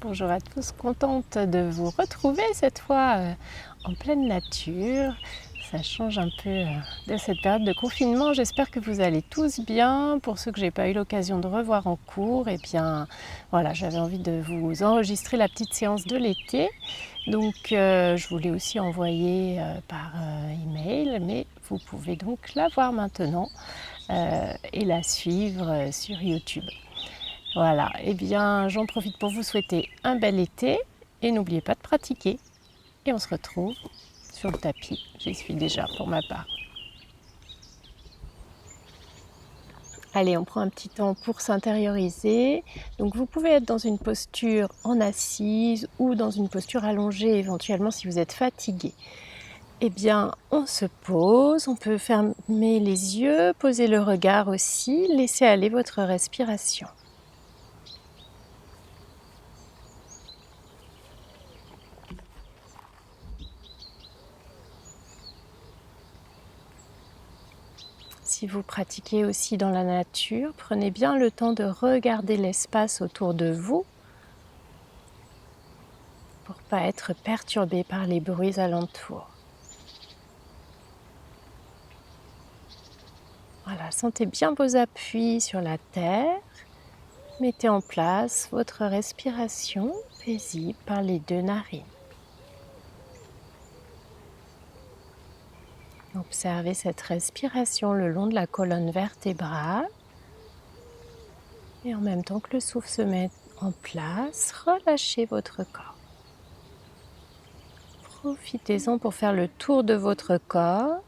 Bonjour à tous, contente de vous retrouver cette fois en pleine nature. Ça change un peu de cette période de confinement. J'espère que vous allez tous bien. Pour ceux que je n'ai pas eu l'occasion de revoir en cours, et bien voilà, j'avais envie de vous enregistrer la petite séance de l'été. Donc je vous l'ai aussi envoyée par email, mais vous pouvez donc la voir maintenant et la suivre sur YouTube. Voilà, et bien j'en profite pour vous souhaiter un bel été et n'oubliez pas de pratiquer. Et on se retrouve sur le tapis, j'y suis déjà pour ma part. Allez, on prend un petit temps pour s'intérioriser. Donc vous pouvez être dans une posture en assise ou dans une posture allongée éventuellement si vous êtes fatigué. Eh bien, on se pose, on peut fermer les yeux, poser le regard aussi, laisser aller votre respiration. Si vous pratiquez aussi dans la nature, prenez bien le temps de regarder l'espace autour de vous pour ne pas être perturbé par les bruits alentours. Voilà, sentez bien vos appuis sur la terre. Mettez en place votre respiration paisible par les deux narines. Observez cette respiration le long de la colonne vertébrale. Et en même temps que le souffle se met en place, relâchez votre corps. Profitez-en pour faire le tour de votre corps,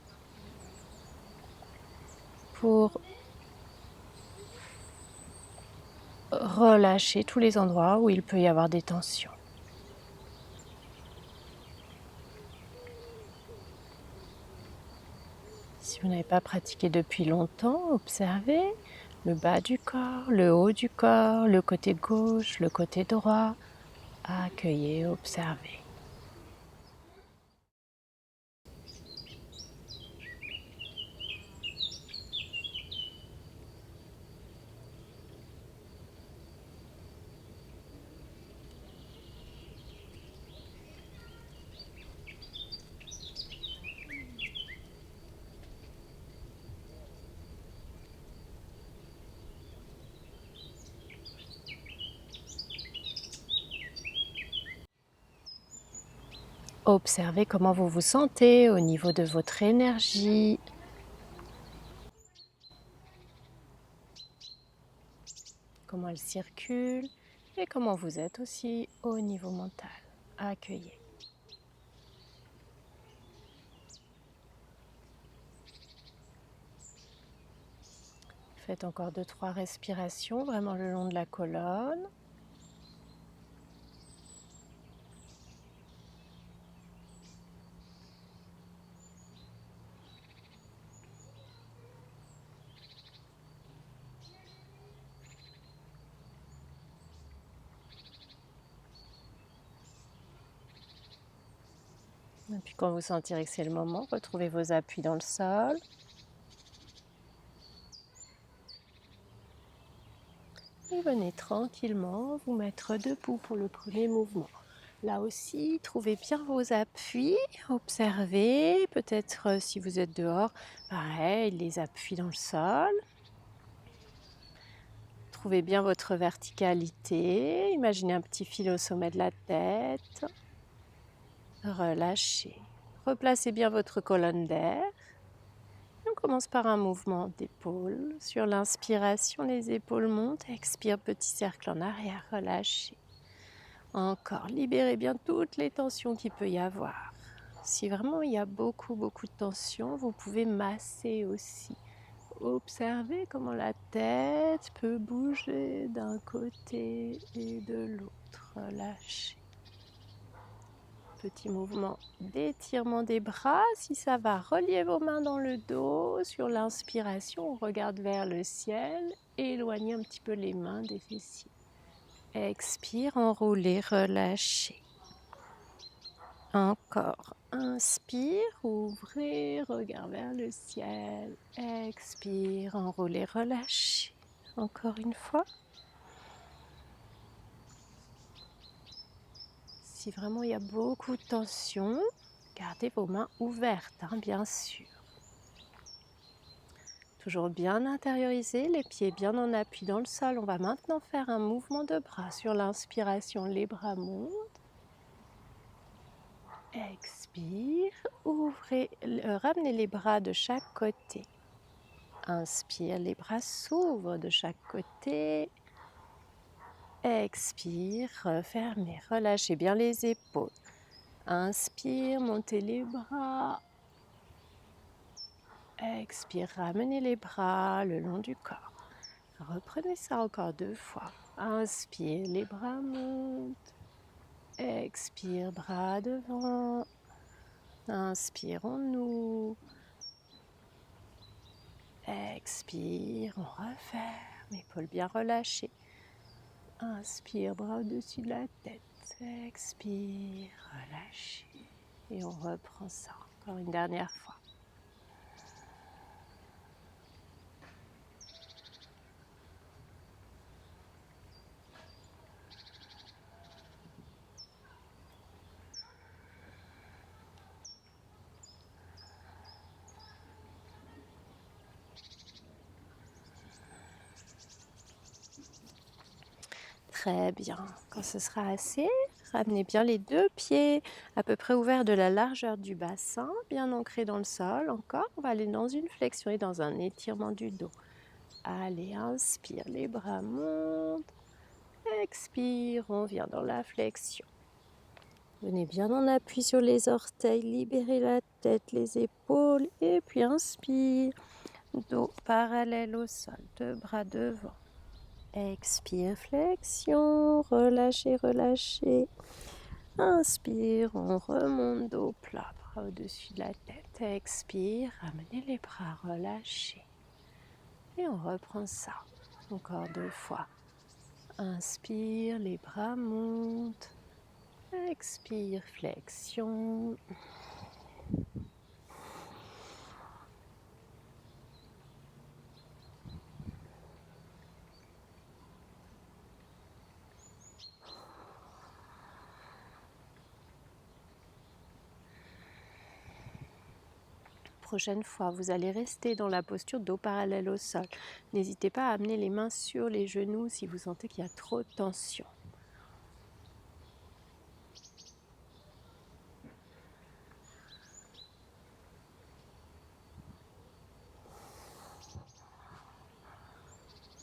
pour relâcher tous les endroits où il peut y avoir des tensions. Si vous n'avez pas pratiqué depuis longtemps, observez le bas du corps, le haut du corps, le côté gauche, le côté droit. Accueillez, observez. Observez comment vous vous sentez au niveau de votre énergie. Comment elle circule et comment vous êtes aussi au niveau mental. Accueillez. Faites encore 2-3 respirations vraiment le long de la colonne. Et puis quand vous sentirez que c'est le moment, retrouvez vos appuis dans le sol. Et venez tranquillement vous mettre debout pour le premier mouvement. Là aussi, trouvez bien vos appuis, observez, peut-être si vous êtes dehors, pareil, les appuis dans le sol. Trouvez bien votre verticalité, imaginez un petit fil au sommet de la tête. Relâchez. Replacez bien votre colonne d'air. On commence par un mouvement d'épaule. Sur l'inspiration, les épaules montent. Expire, petit cercle en arrière, relâchez. Encore, libérez bien toutes les tensions qu'il peut y avoir. Si vraiment il y a beaucoup de tensions, vous pouvez masser aussi. Observez comment la tête peut bouger d'un côté et de l'autre. Relâchez. Petit mouvement d'étirement des bras. Si ça va, reliez vos mains dans le dos. Sur l'inspiration, on regarde vers le ciel. Éloignez un petit peu les mains des fessiers. Expire, enroulez, relâchez. Encore. Inspire, ouvrez, regard vers le ciel. Expire, enroulez, relâchez. Encore une fois. Si vraiment il y a beaucoup de tension, gardez vos mains ouvertes, bien sûr. Toujours bien intériorisé, les pieds bien en appui dans le sol. On va maintenant faire un mouvement de bras. Sur l'inspiration, les bras montent. Expire, ouvrez, ramenez les bras de chaque côté. Inspire, les bras s'ouvrent de chaque côté. Expire, refermez, relâchez bien les épaules. Inspire, montez les bras. Expire, ramenez les bras le long du corps. Reprenez ça encore 2 fois. Inspire, les bras montent. Expire, bras devant. Inspire, on ouvre. Expire, on referme, épaules bien relâchées. Inspire, bras au-dessus de la tête. Expire, relâchez. Et on reprend ça encore une dernière fois. Très bien. Quand ce sera assez, ramenez bien les 2 pieds à peu près ouverts de la largeur du bassin, bien ancrés dans le sol. Encore, on va aller dans une flexion et dans un étirement du dos. Allez, inspire, les bras montent. Expire, on vient dans la flexion. Venez bien en appui sur les orteils, libérez la tête, les épaules et puis inspire. Dos parallèle au sol, 2 bras devant. Expire, flexion, relâchez, relâchez. Inspire, on remonte dos plat, bras au-dessus de la tête. Expire, ramenez les bras relâchés. Et on reprend ça. Encore 2 fois. Inspire, les bras montent. Expire, flexion. Prochaine fois, vous allez rester dans la posture dos parallèle au sol. N'hésitez pas à amener les mains sur les genoux si vous sentez qu'il y a trop de tension.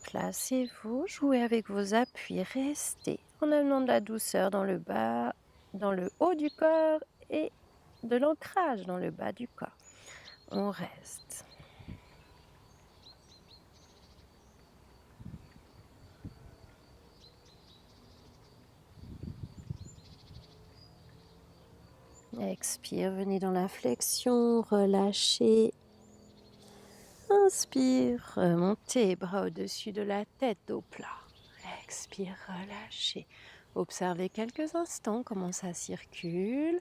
Placez-vous, jouez avec vos appuis, restez en amenant de la douceur dans le bas, dans le haut du corps et de l'ancrage dans le bas du corps. On reste. Expire, venez dans la flexion, relâchez. Inspire, remontez, bras au-dessus de la tête, dos plat. Expire, relâchez. Observez quelques instants comment ça circule.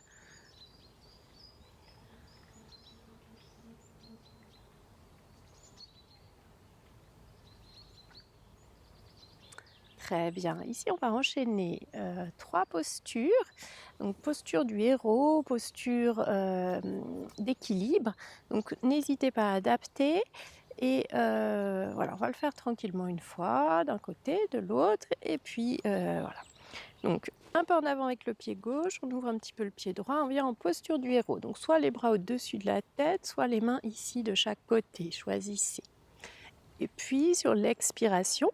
Très bien. Ici, on va enchaîner 3 postures. Donc, posture du héros, posture d'équilibre. Donc, n'hésitez pas à adapter. Et voilà, on va le faire tranquillement une fois, d'un côté, de l'autre. Et puis, voilà. Donc, un peu en avant avec le pied gauche, on ouvre un petit peu le pied droit, on vient en posture du héros. Donc, soit les bras au-dessus de la tête, soit les mains ici de chaque côté. Choisissez. Et puis, sur l'expiration,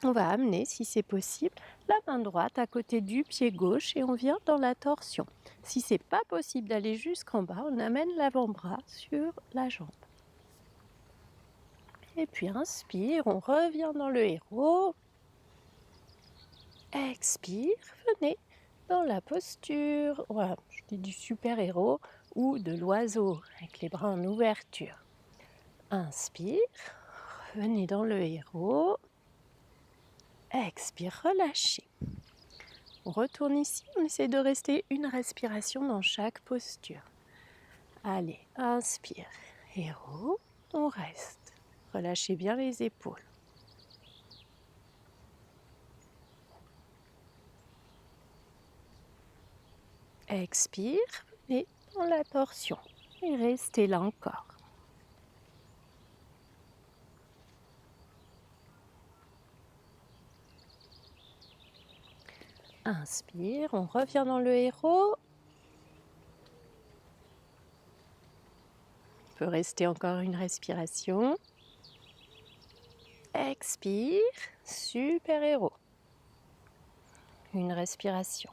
on va amener, si c'est possible, la main droite à côté du pied gauche et on vient dans la torsion. Si c'est pas possible d'aller jusqu'en bas, on amène l'avant-bras sur la jambe. Et puis inspire, on revient dans le héros. Expire, venez dans la posture, voilà, je dis du super-héros ou de l'oiseau avec les bras en ouverture. Inspire, venez dans le héros. Expire, relâchez. On retourne ici, on essaie de rester une respiration dans chaque posture. Allez, inspire, héros, on reste. Relâchez bien les épaules. Expire et dans la torsion. Et restez là encore. Inspire, on revient dans le héros. On peut rester encore une respiration. Expire, super héros. Une respiration.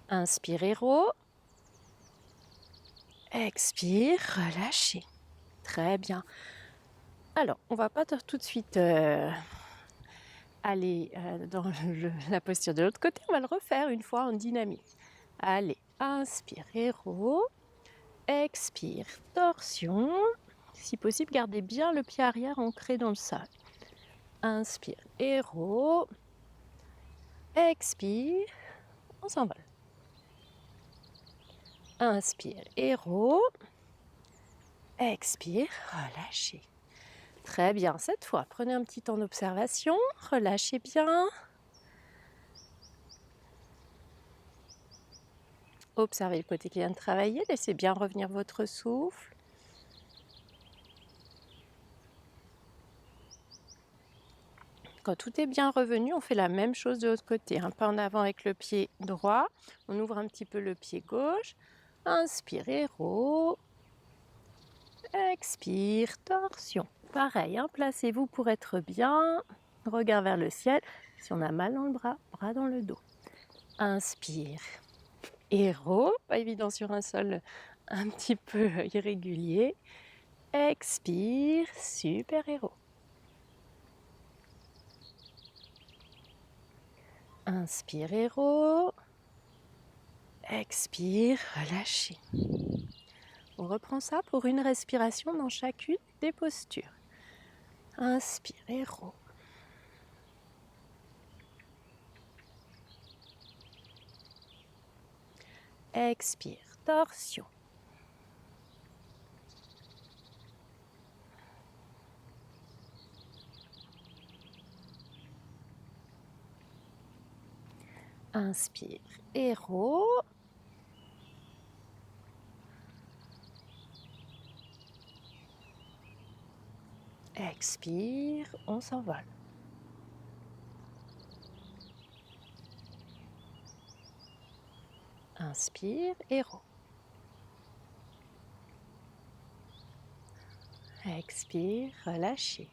Inspire héros. Expire, relâchez. Très bien. Alors, on va pas tout de suite aller dans la posture de l'autre côté. On va le refaire une fois en dynamique. Allez, inspire héros. Expire, torsion. Si possible, gardez bien le pied arrière ancré dans le sol. Inspire, héros. Expire, on s'envole. Inspire, héros. Expire, relâchez. Très bien, cette fois, prenez un petit temps d'observation, relâchez bien. Observez le côté qui vient de travailler, laissez bien revenir votre souffle. Quand tout est bien revenu, on fait la même chose de l'autre côté. Un pas en avant avec le pied droit, on ouvre un petit peu le pied gauche. Inspire, héros. Expire, torsion. Pareil, placez-vous pour être bien. Regard vers le ciel. Si on a mal dans le bras, bras dans le dos. Inspire, héros. Pas évident sur un sol un petit peu irrégulier. Expire, super héros. Inspire, héros. Expire, relâchez. On reprend ça pour une respiration dans chacune des postures. Inspire, héros. Expire, torsion. Inspire, héros. Expire, on s'envole. Inspire, héros. Expire, relâchez.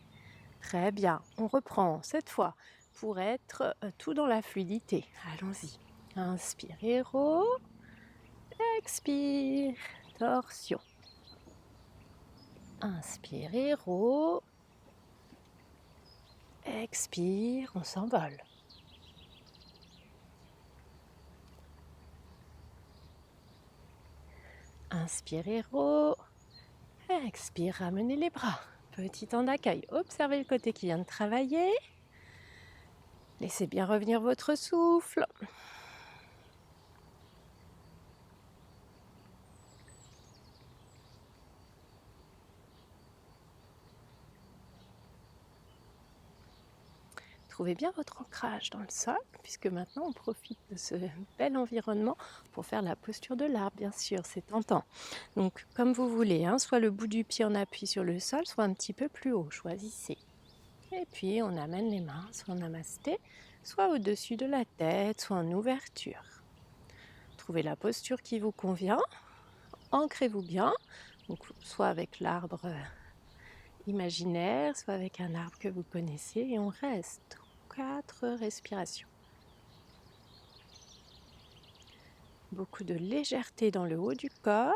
Très bien, on reprend cette fois pour être tout dans la fluidité. Allons-y. Inspire, héros. Expire, torsion. Inspire, héros. Expire, on s'envole. Inspire, héros. Expire, ramenez les bras. Petit temps d'accueil. Observez le côté qui vient de travailler. Laissez bien revenir votre souffle. Trouvez bien votre ancrage dans le sol, puisque maintenant on profite de ce bel environnement pour faire la posture de l'arbre, bien sûr, c'est tentant. Donc comme vous voulez, soit le bout du pied en appui sur le sol, soit un petit peu plus haut, choisissez. Et puis on amène les mains, soit en namasté, soit au-dessus de la tête, soit en ouverture. Trouvez la posture qui vous convient, ancrez-vous bien, donc soit avec l'arbre imaginaire, soit avec un arbre que vous connaissez, et on reste. 4 respirations. Beaucoup de légèreté dans le haut du corps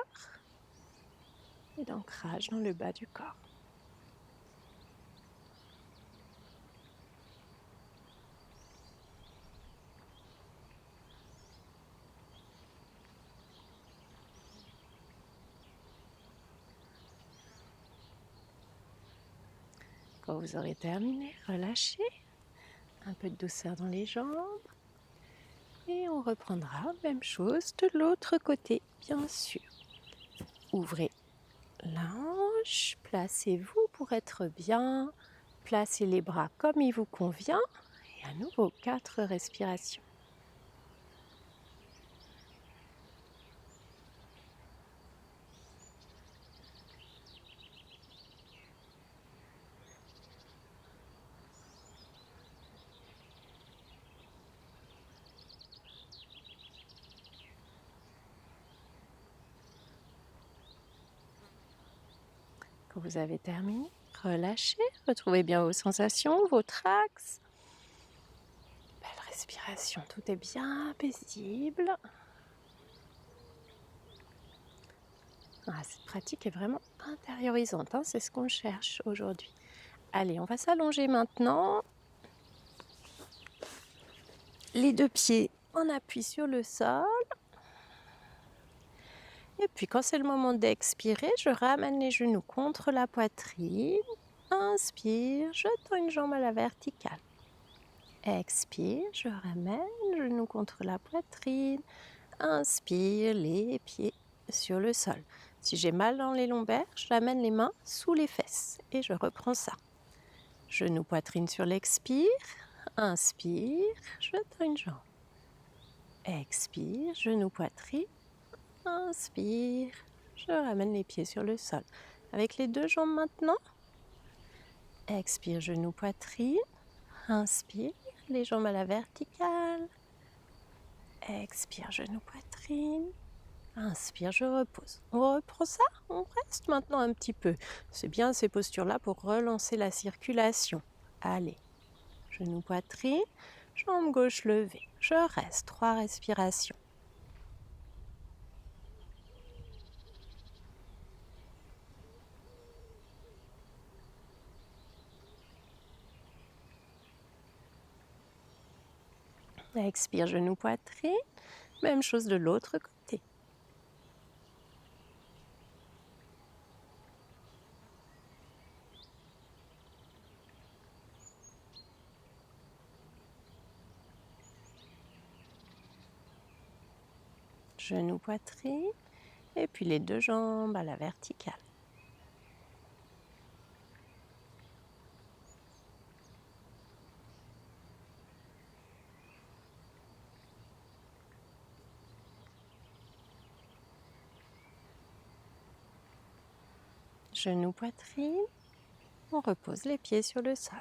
et d'ancrage dans le bas du corps. Quand vous aurez terminé, relâchez. Un peu de douceur dans les jambes. Et on reprendra, même chose de l'autre côté, bien sûr. Ouvrez la hanche, placez-vous pour être bien, placez les bras comme il vous convient et à nouveau 4 respirations. Quand vous avez terminé, relâchez, retrouvez bien vos sensations, votre axe. Belle respiration, tout est bien paisible. Cette pratique est vraiment intériorisante, c'est ce qu'on cherche aujourd'hui. Allez, on va s'allonger maintenant. Les 2 pieds en appui sur le sol. Et puis quand c'est le moment d'expirer, je ramène les genoux contre la poitrine. Inspire, je tends une jambe à la verticale. Expire, je ramène le genou contre la poitrine. Inspire, les pieds sur le sol. Si j'ai mal dans les lombaires, j'amène les mains sous les fesses et je reprends ça. Genou, poitrine sur l'expire. Inspire, je tends une jambe. Expire, genou, poitrine. Inspire, je ramène les pieds sur le sol. Avec les 2 jambes maintenant. Expire, genou, poitrine. Inspire, les jambes à la verticale. Expire, genou, poitrine. Inspire, je repose. On reprend ça, on reste maintenant un petit peu. C'est bien ces postures-là pour relancer la circulation. Allez, genou, poitrine, jambe gauche levée. Je reste, 3 respirations. Expire, genou, poitrine. Même chose de l'autre côté. Genou, poitrine. Et puis les 2 jambes à la verticale. Genou, poitrine. On repose les pieds sur le sol.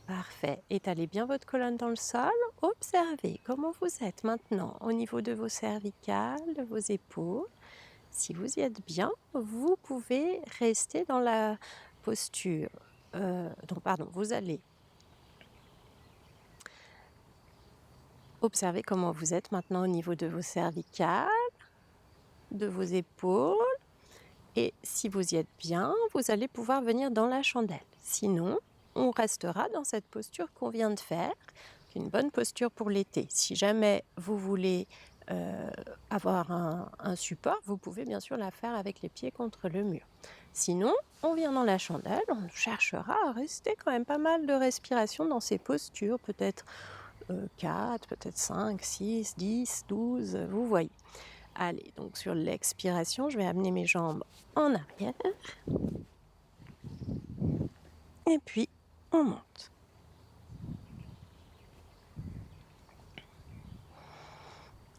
Parfait. Étalez bien votre colonne dans le sol. Observez comment vous êtes maintenant au niveau de vos cervicales, de vos épaules. Si vous y êtes bien, vous pouvez rester dans la posture. Vous allez observer comment vous êtes maintenant au niveau de vos cervicales, de vos épaules. Et si vous y êtes bien, vous allez pouvoir venir dans la chandelle. Sinon, on restera dans cette posture qu'on vient de faire, une bonne posture pour l'été. Si jamais vous voulez avoir un support, vous pouvez bien sûr la faire avec les pieds contre le mur. Sinon, on vient dans la chandelle, on cherchera à rester quand même pas mal de respiration dans ces postures, peut-être 4, peut-être 5, 6, 10, 12, vous voyez. Allez, donc sur l'expiration, je vais amener mes jambes en arrière. Et puis, on monte.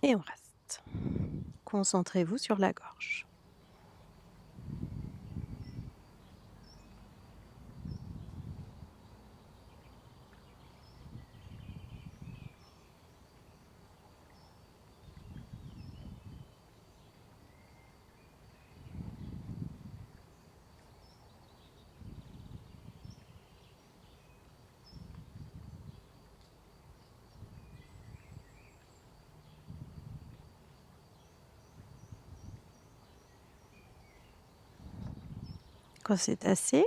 Et on reste. Concentrez-vous sur la gorge. Quand c'est assez,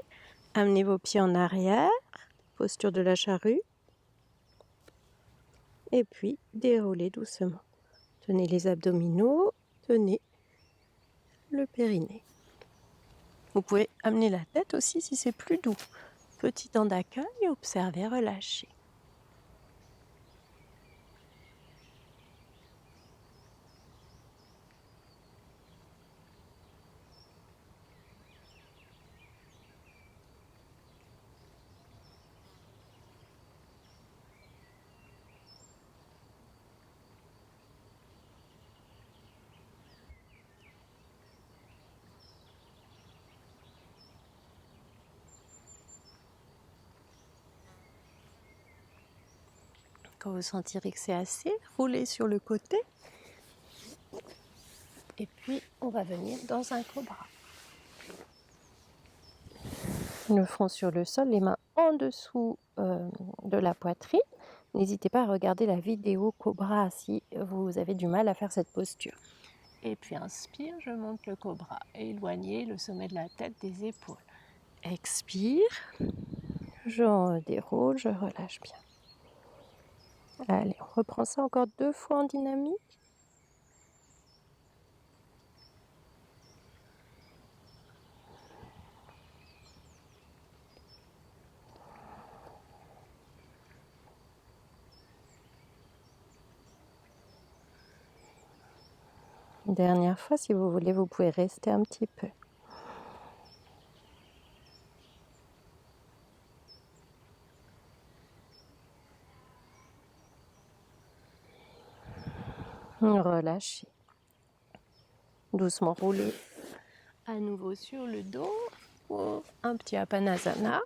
amenez vos pieds en arrière, posture de la charrue. Et puis, déroulez doucement. Tenez les abdominaux, tenez le périnée. Vous pouvez amener la tête aussi si c'est plus doux. Petit temps d'accueil, observez, relâchez. Quand vous sentirez que c'est assez, roulez sur le côté. Et puis, on va venir dans un cobra. Le front sur le sol, les mains en dessous de la poitrine. N'hésitez pas à regarder la vidéo cobra si vous avez du mal à faire cette posture. Et puis inspire, je monte le cobra. Éloignez le sommet de la tête des épaules. Expire, je déroule, je relâche bien. Allez, on reprend ça encore 2 fois en dynamique. Dernière fois, si vous voulez, vous pouvez rester un petit peu. Relâchez. Doucement rouler à nouveau sur le dos pour un petit Apanasana.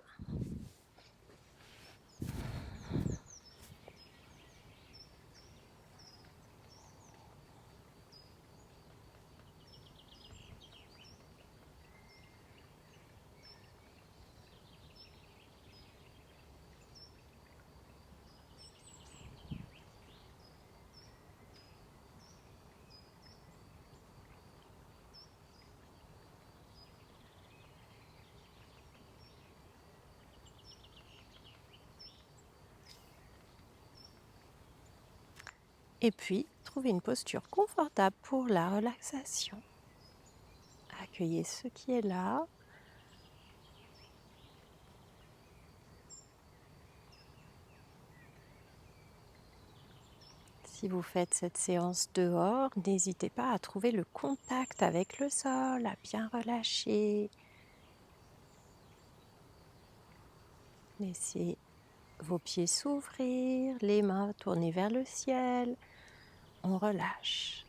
Et puis, trouvez une posture confortable pour la relaxation. Accueillez ce qui est là. Si vous faites cette séance dehors, n'hésitez pas à trouver le contact avec le sol, à bien relâcher. Laissez vos pieds s'ouvrir, les mains tournées vers le ciel. On relâche.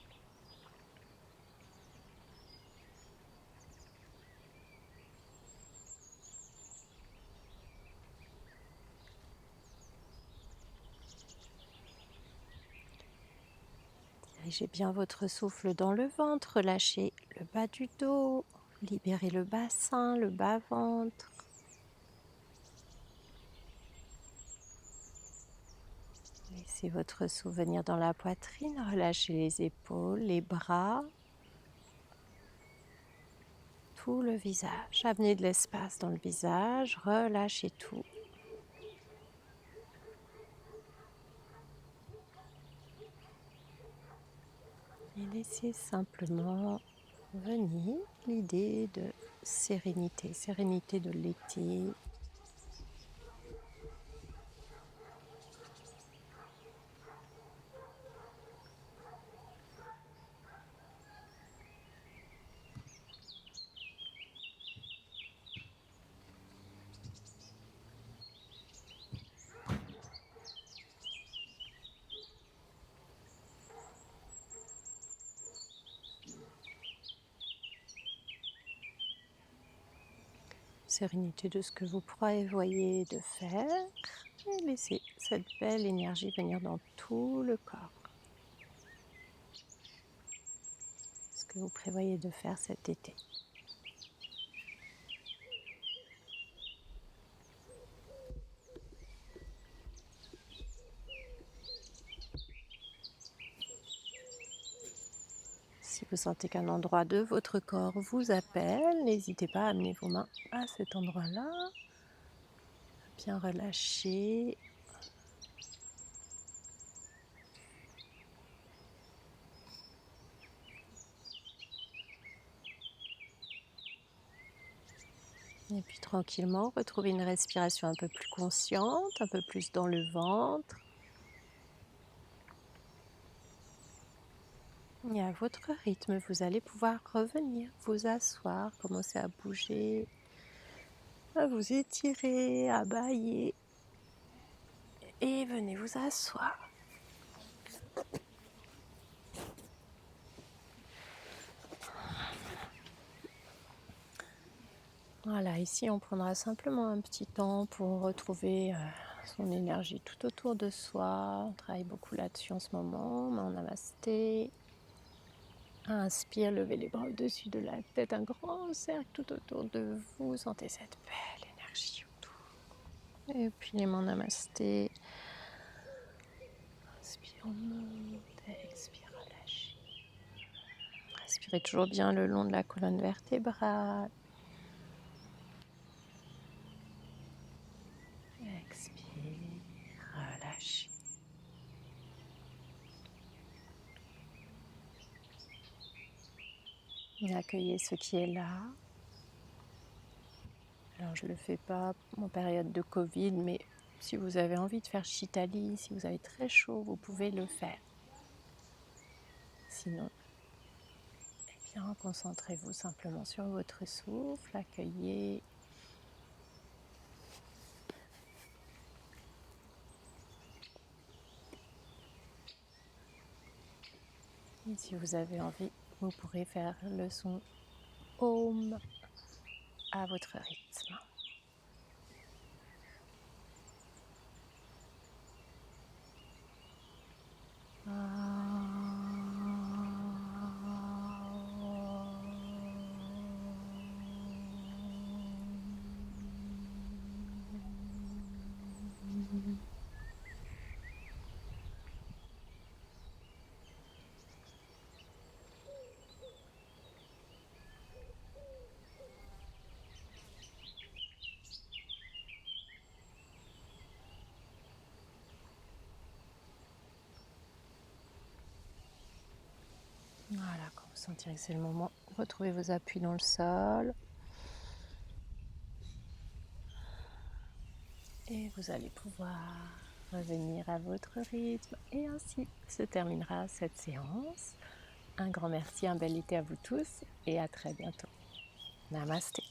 Dirigez bien votre souffle dans le ventre, relâchez le bas du dos, libérez le bassin, le bas-ventre. Laissez votre souffle venir dans la poitrine, relâchez les épaules, les bras, tout le visage. Amenez de l'espace dans le visage, relâchez tout. Et laissez simplement venir l'idée de sérénité, sérénité de l'été. Sérénité de ce que vous prévoyez de faire et laissez cette belle énergie venir dans tout le corps. Ce que vous prévoyez de faire cet été. Si vous sentez qu'un endroit de votre corps vous appelle, n'hésitez pas à amener vos mains à cet endroit-là. Bien relâcher. Et puis tranquillement, retrouvez une respiration un peu plus consciente, un peu plus dans le ventre. Et à votre rythme, vous allez pouvoir revenir, vous asseoir, commencer à bouger, à vous étirer, à bâiller. Et venez vous asseoir. Voilà, ici on prendra simplement un petit temps pour retrouver son énergie tout autour de soi. On travaille beaucoup là-dessus en ce moment. Mais en namasté. Inspire, levez les bras au-dessus de la tête, un grand cercle tout autour de vous. Sentez cette belle énergie autour. Et puis mon namasté. Inspire, on monte, expire, relâche. Respirez toujours bien le long de la colonne vertébrale. Expire, relâche. Et accueillez ce qui est là. Alors je ne le fais pas en période de Covid, mais si vous avez envie de faire Chitali, si vous avez très chaud, vous pouvez le faire. Sinon, eh bien, concentrez-vous simplement sur votre souffle, accueillez. Et si vous avez envie, vous pourrez faire le son Om à votre rythme. Voilà, quand vous sentirez que c'est le moment, retrouvez vos appuis dans le sol. Et vous allez pouvoir revenir à votre rythme. Et ainsi se terminera cette séance. Un grand merci, un bel été à vous tous et à très bientôt. Namasté.